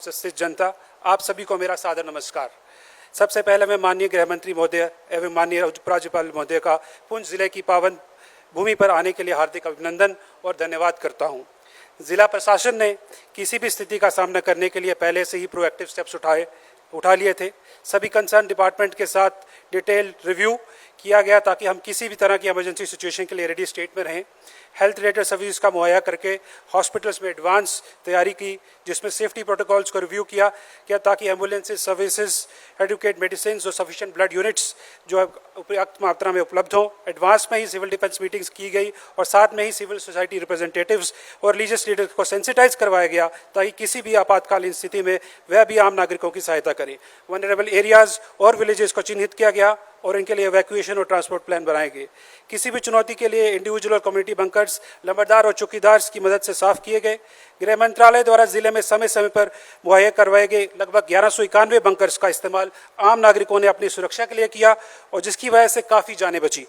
उपस्थित जनता, आप सभी को मेरा सादर नमस्कार। सबसे पहले मैं माननीय गृह मंत्री महोदय एवं माननीय उपराज्यपाल महोदय का पुंछ जिले की पावन भूमि पर आने के लिए हार्दिक अभिनंदन और धन्यवाद करता हूं। जिला प्रशासन ने किसी भी स्थिति का सामना करने के लिए पहले से ही प्रोएक्टिव स्टेप्स उठा लिए थे। सभी कंसर्न डिपार्टमेंट के साथ डिटेल रिव्यू किया गया ताकि हम किसी भी तरह की इमरजेंसी सिचुएशन के लिए रेडी स्टेट में रहें। हेल्थ रिलेटेड सर्विस का मुहैया करके हॉस्पिटल्स में एडवांस तैयारी की, जिसमें सेफ्टी प्रोटोकॉल्स को रिव्यू किया ताकि एम्बुलेंसेज, सर्विसेज, एडुकेट मेडिसिन और सफिशिएंट ब्लड यूनिट्स जो पर्याप्त मात्रा में उपलब्ध हों। एडवांस में ही सिविल डिफेंस मीटिंग्स की गई और साथ में ही सिविल सोसाइटी रिप्रेजेंटेटिव्स और रिलीजियस लीडर्स को सेंसिटाइज करवाया गया ताकि किसी भी आपातकालीन स्थिति में वह भी आम नागरिकों की सहायता करें। वनरेबल एरियाज और विलेजेस को चिन्हित किया गया और इनके लिए इवैक्यूएशन और ट्रांसपोर्ट प्लान बनाए गए। किसी भी चुनौती के लिए इंडिविजुअल और कम्युनिटी बंकर्स लंबरदार और चौकीदार की मदद से साफ किए गए। गृह मंत्रालय द्वारा जिले में समय समय पर मुहैया करवाए गए लगभग 1191 बंकर्स का इस्तेमाल आम नागरिकों ने अपनी सुरक्षा के लिए किया और जिसकी वजह से काफ़ी जानें बची।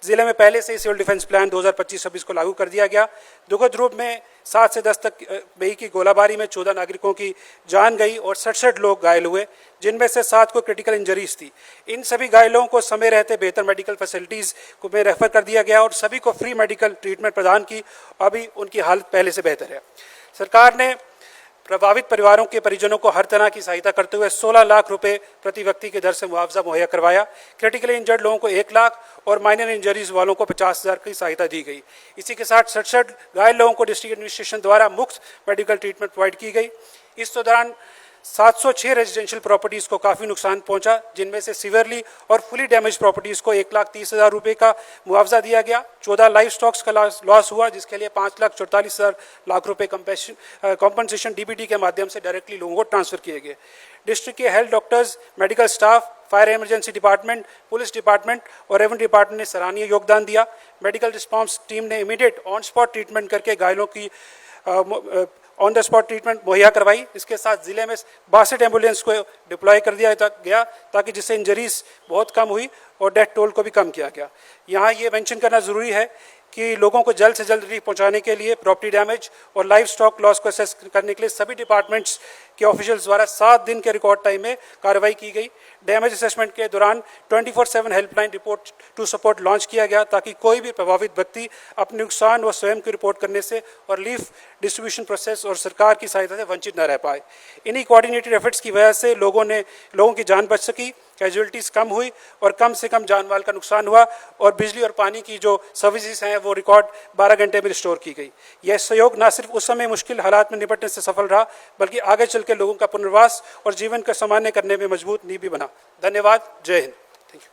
जिले में पहले से ही सिविल डिफेंस प्लान 2025-26 को लागू कर दिया गया। दुखद रूप में 7 से 10 तक मई की गोलाबारी में 14 नागरिकों की जान गई और 67 लोग घायल हुए, जिनमें से 7 को क्रिटिकल इंजरीज थी। इन सभी घायलों को समय रहते बेहतर मेडिकल फैसिलिटीज़ को में रेफर कर दिया गया और सभी को फ्री मेडिकल ट्रीटमेंट प्रदान की। अभी उनकी हालत पहले से बेहतर है। सरकार ने प्रभावित परिवारों के परिजनों को हर तरह की सहायता करते हुए 16 लाख रुपए प्रति व्यक्ति की दर से मुआवजा मुहैया करवाया। क्रिटिकली इंजर्ड लोगों को 1 लाख और माइनर इंजरीज वालों को 50,000 की सहायता दी गई। इसी के साथ 67 घायल लोगों को डिस्ट्रिक्ट एडमिनिस्ट्रेशन द्वारा मुफ्त मेडिकल ट्रीटमेंट प्रोवाइड की गई। इस दौरान 706 रेजिडेंशियल प्रॉपर्टीज़ को काफ़ी नुकसान पहुंचा, जिनमें से सीवियरली और फुली डैमेज प्रॉपर्टीज़ को 1,30,000 रुपये का मुआवजा दिया गया। 14 लाइफ स्टॉक्स का लॉस हुआ, जिसके लिए 5,44,000 लाख रुपये कॉम्पनसेशन डीबीटी के माध्यम से डायरेक्टली लोगों को ट्रांसफर किए गए। डिस्ट्रिक्ट के health doctors, medical staff, fire emergency department, police department और रेवेन्यू डिपार्टमेंट ने सराहनीय योगदान दिया। मेडिकल रिस्पॉन्स टीम ने इमीडिएट ऑन स्पॉट ट्रीटमेंट करके घायलों की ऑन द स्पॉट ट्रीटमेंट मुहैया करवाई। इसके साथ जिले में 62 एम्बुलेंस को डिप्लॉय कर दिया गया ताकि जिससे इंजरीज बहुत कम हुई और डेथ टोल को भी कम किया गया। यहाँ ये मेंशन करना ज़रूरी है कि लोगों को जल्द से जल्द रिलीफ पहुंचाने के लिए प्रॉपर्टी डैमेज और लाइफ स्टॉक लॉस को असेस करने के लिए सभी डिपार्टमेंट्स के ऑफिशियल्स द्वारा 7 दिन के रिकॉर्ड टाइम में कार्रवाई की गई। डैमेज असेसमेंट के दौरान 24/7 helpline report to support launch किया गया ताकि कोई भी प्रभावित व्यक्ति अपने नुकसान व स्वयं की रिपोर्ट करने से और रिलीफ डिस्ट्रीब्यूशन प्रोसेस और सरकार की सहायता से वंचित न रह पाए। इन्हीं कोऑर्डिनेटेड एफर्ट्स की वजह से लोगों की जान बच सकी, कैजुअलिटीज़ कम हुई और कम से कम जान माल का नुकसान हुआ और बिजली और पानी की जो सर्विसेज हैं वो रिकॉर्ड 12 घंटे में रिस्टोर की गई। यह सहयोग न सिर्फ उस समय मुश्किल हालात में निपटने से सफल रहा, बल्कि आगे चल के लोगों का पुनर्वास और जीवन का सामान्य करने में मजबूत नींव भी बना। धन्यवाद। जय हिंद। Thank you.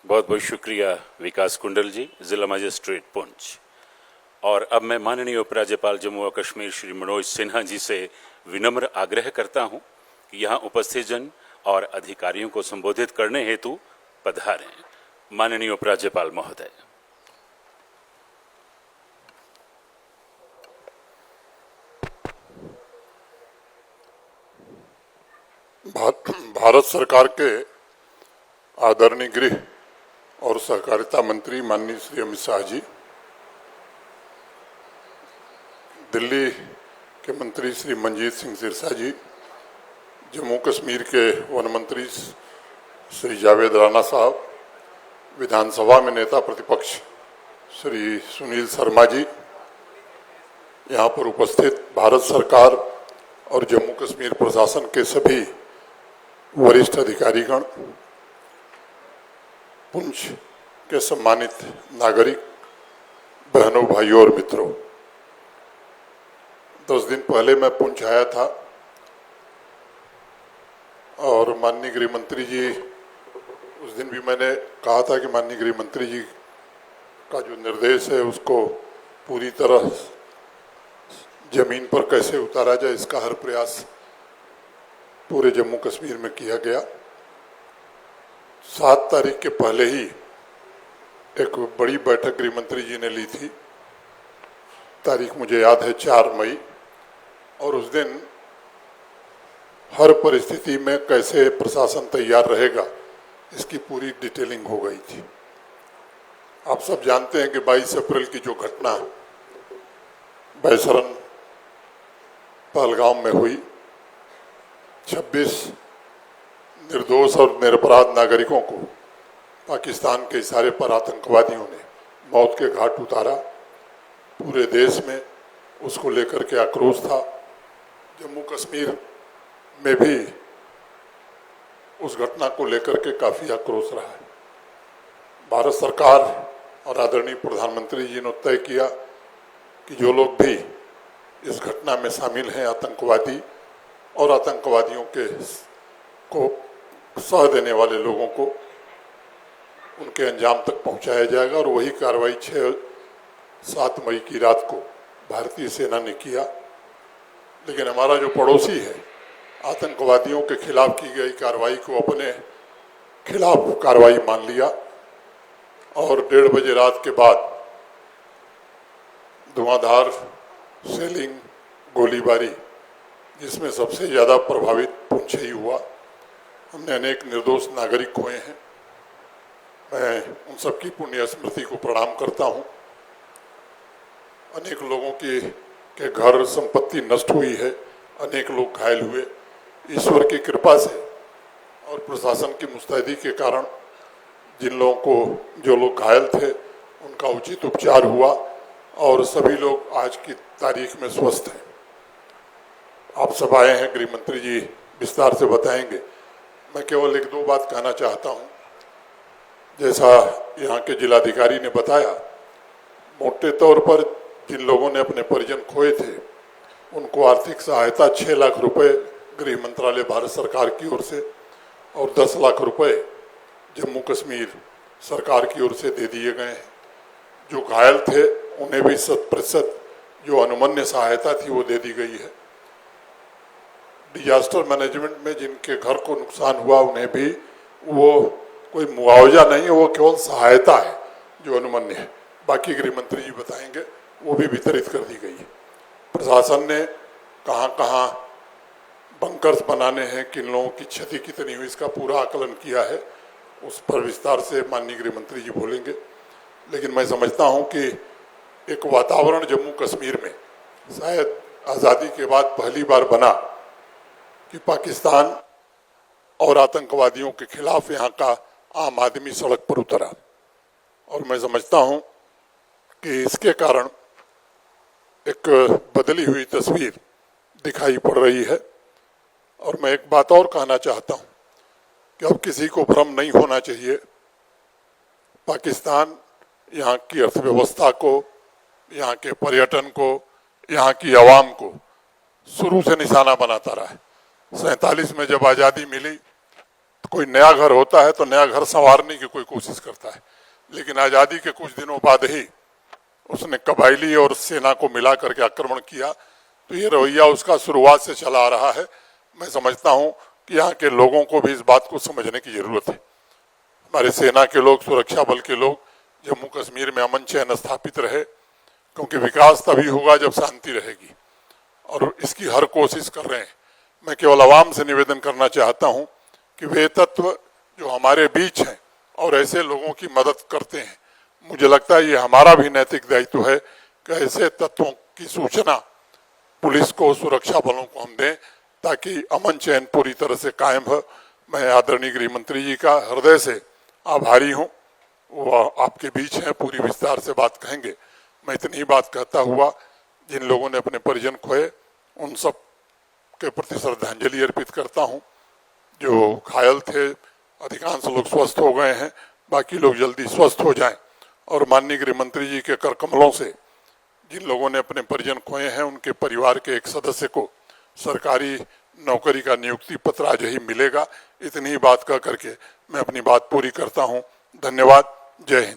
बहुत बहुत शुक्रिया विकास कुंडल जी, जिला मजिस्ट्रेट पुंछ। और अब मैं माननीय उपराज्यपाल जम्मू और कश्मीर श्री मनोज सिन्हा जी से विनम्र आग्रह करता हूं कि यहाँ उपस्थित जन और अधिकारियों को संबोधित करने हेतु पधारें। माननीय उपराज्यपाल महोदय। भारत सरकार के आदरणीय गृह और सहकारिता मंत्री माननीय श्री अमित शाह जी, दिल्ली के मंत्री श्री मनजीत सिंह सिरसा जी, जम्मू कश्मीर के वन मंत्री श्री जावेद राणा साहब, विधानसभा में नेता प्रतिपक्ष श्री सुनील शर्मा जी, यहाँ पर उपस्थित भारत सरकार और जम्मू कश्मीर प्रशासन के सभी वरिष्ठ अधिकारीगण, पुंछ के सम्मानित नागरिक, बहनों, भाइयों और मित्रों। 10 दिन पहले मैं पुंछ आया था और माननीय गृह मंत्री जी, उस दिन भी मैंने कहा था कि माननीय गृह मंत्री जी का जो निर्देश है उसको पूरी तरह जमीन पर कैसे उतारा जाए, इसका हर प्रयास पूरे जम्मू कश्मीर में किया गया। 7 तारीख के पहले ही एक बड़ी बैठक गृह मंत्री जी ने ली थी। तारीख मुझे याद है 4 मई, और उस दिन हर परिस्थिति में कैसे प्रशासन तैयार रहेगा इसकी पूरी डिटेलिंग हो गई थी। आप सब जानते हैं कि 22 अप्रैल की जो घटना बैसरन पहलगाम में हुई, 26 निर्दोष और निरपराध नागरिकों को पाकिस्तान के इशारे पर आतंकवादियों ने मौत के घाट उतारा। पूरे देश में उसको लेकर के आक्रोश था। जम्मू कश्मीर में भी उस घटना को लेकर के काफ़ी आक्रोश रहा है। भारत सरकार और आदरणीय प्रधानमंत्री जी ने तय किया कि जो लोग भी इस घटना में शामिल हैं, आतंकवादी और आतंकवादियों को सह देने वाले लोगों को उनके अंजाम तक पहुंचाया जाएगा। और वही कार्रवाई 6-7 मई की रात को भारतीय सेना ने किया। लेकिन हमारा जो पड़ोसी है, आतंकवादियों के खिलाफ की गई कार्रवाई को अपने खिलाफ कार्रवाई मान लिया और 1:30 बजे रात के बाद धुआंधार शेलिंग, गोलीबारी, जिसमें सबसे ज़्यादा प्रभावित पुंछ ही हुआ। हमने अनेक निर्दोष नागरिक खोए हैं। मैं उन सबकी पुण्य स्मृति को प्रणाम करता हूं। अनेक लोगों के घर संपत्ति नष्ट हुई है, अनेक लोग घायल हुए। ईश्वर की कृपा से और प्रशासन की मुस्तैदी के कारण जो लोग घायल थे उनका उचित उपचार हुआ और सभी लोग आज की तारीख में स्वस्थ हैं। आप सब आए हैं, गृह मंत्री जी विस्तार से बताएंगे। मैं केवल 1-2 बात कहना चाहता हूं। जैसा यहाँ के जिलाधिकारी ने बताया, मोटे तौर पर जिन लोगों ने अपने परिजन खोए थे उनको आर्थिक सहायता 6 लाख रुपए गृह मंत्रालय भारत सरकार की ओर से और 10 लाख रुपए जम्मू कश्मीर सरकार की ओर से दे दिए गए हैं। जो घायल थे उन्हें भी 100% जो अनुमन्य सहायता थी वो दे दी गई है। डिजास्टर मैनेजमेंट में जिनके घर को नुकसान हुआ उन्हें भी वो कोई मुआवजा नहीं है, वो केवल सहायता है जो अनुमन्य है। बाकी गृह मंत्री जी बताएंगे, वो भी वितरित कर दी गई है। प्रशासन ने कहाँ कहाँ बंकर्स बनाने हैं, किन लोगों की क्षति कितनी हुई, इसका पूरा आकलन किया है। उस पर विस्तार से माननीय गृह मंत्री जी बोलेंगे। लेकिन मैं समझता हूं कि एक वातावरण जम्मू कश्मीर में शायद आज़ादी के बाद पहली बार बना कि पाकिस्तान और आतंकवादियों के खिलाफ यहाँ का आम आदमी सड़क पर उतरा। और मैं समझता हूं कि इसके कारण एक बदली हुई तस्वीर दिखाई पड़ रही है। और मैं एक बात और कहना चाहता हूं कि अब किसी को भ्रम नहीं होना चाहिए। पाकिस्तान यहाँ की अर्थव्यवस्था को, यहाँ के पर्यटन को, यहाँ की आवाम को शुरू से निशाना बनाता रहा है। 47 में जब आज़ादी मिली तो कोई नया घर होता है तो नया घर संवारने की कोई कोशिश करता है। लेकिन आज़ादी के कुछ दिनों बाद ही उसने कबायली और सेना को मिला करके आक्रमण किया। तो ये रवैया उसका शुरुआत से चला आ रहा है। मैं समझता हूँ कि यहाँ के लोगों को भी इस बात को समझने की जरूरत है। हमारे सेना के लोग, सुरक्षा बल के लोग जम्मू कश्मीर में अमन चैन स्थापित रहे, क्योंकि विकास तभी होगा जब शांति रहेगी। और इसकी हर कोशिश कर रहे हैं। मैं केवल आवाम से निवेदन करना चाहता हूं कि वे तत्व जो हमारे बीच हैं और ऐसे लोगों की मदद करते हैं, मुझे लगता है ये हमारा भी नैतिक दायित्व है कि ऐसे तत्वों की सूचना पुलिस को, सुरक्षा बलों को हम दें ताकि अमन चैन पूरी तरह से कायम हो। मैं आदरणीय गृह मंत्री जी का हृदय से आभारी हूं। वो आपके बीच हैं, पूरी विस्तार से बात कहेंगे। मैं इतनी बात कहता हुआ जिन लोगों ने अपने परिजन खोए उन सब के प्रति श्रद्धांजलि अर्पित करता हूं। जो घायल थे, अधिकांश लोग स्वस्थ हो गए हैं, बाकी लोग जल्दी स्वस्थ हो जाएं। और माननीय गृह मंत्री जी के कर कमलों से जिन लोगों ने अपने परिजन खोए हैं उनके परिवार के एक सदस्य को सरकारी नौकरी का नियुक्ति पत्र आज ही मिलेगा। इतनी बात कह करके मैं अपनी बात पूरी करता हूं। धन्यवाद। जय हिंद।